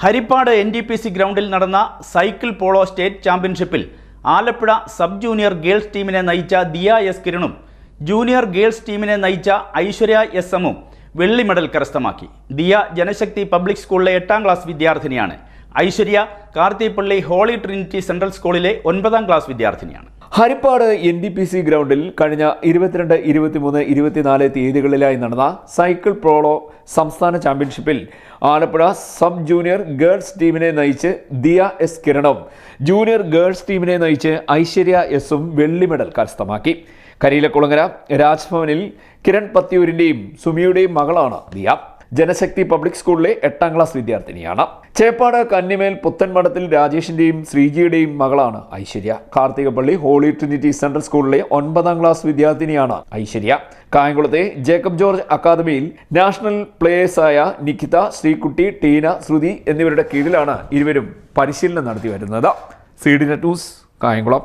Harippad NTPC ഗ്രൗണ്ടിൽ നടന്ന cycle polo state ചാമ്പ്യൻഷിപ്പിൽ ആലപ്പുഴ സബ് ജൂനിയർ ഗേൾസ് ടീമിനെ നയിച്ച ദിയ എസ് കിരണും ജൂനിയർ ഗേൾസ് ടീമിനെ നയിച്ച ഐശ്വര്യ SM വെള്ളി മെഡൽ കരസ്ഥമാക്കി. ദിയ ജനശക്തി പബ്ലിക് സ്കൂളിലെ 8ാം ക്ലാസ് വിദ്യാർത്ഥിനിയാണ്. Aishwarya Karthikappally holy trinity central സ്കൂളിലെ 9ാം ക്ലാസ് വിദ്യാർത്ഥിനിയാണ്. ഹരിപ്പാട് NTPC ഗ്രൗണ്ടിൽ കഴിഞ്ഞ 22, 23, 24 തീയതികളിലായി നടന്ന സൈക്കിൾ പോളോ സംസ്ഥാന ചാമ്പ്യൻഷിപ്പിൽ ആലപ്പുഴ സബ് ജൂനിയർ ഗേൾസ് ടീമിനെ നയിച്ച് ദിയ എസ് കിരണും ജൂനിയർ ഗേൾസ് ടീമിനെ നയിച്ച് ഐശ്വര്യ എസും വെള്ളി മെഡൽ കരസ്ഥമാക്കി. കരിയിലക്കുളങ്ങര രാജ്ഭവനിൽ കിരൺ പത്തിയൂരിന്റെയും സുമിയുടെയും മകളാണ് ദിയ. ജനശക്തി പബ്ലിക് സ്കൂളിലെ 8ാം ക്ലാസ് വിദ്യാർത്ഥിനിയാണ്. ചേപ്പാട് കന്നിമേൽ പുത്തൻമഠത്തിൽ രാജേഷിന്റെയും ശ്രീജിയുടെയും മകളാണ് Aishwarya. Karthikappally holy trinity central സ്കൂളിലെ 9ാം ക്ലാസ് വിദ്യാർത്ഥിനിയാണ് ഐശ്വര്യ. കായംകുളത്തെ ജേക്കബ് ജോർജ് അക്കാദമിയിൽ നാഷണൽ പ്ലേയേഴ്സായ നിഖിത, ശ്രീകുട്ടി, ടീന, ശ്രുതി എന്നിവരുടെ കീഴിലാണ് ഇരുവരും പരിശീലനം നടത്തി വരുന്നത്. CDNet news, Kayamkulam.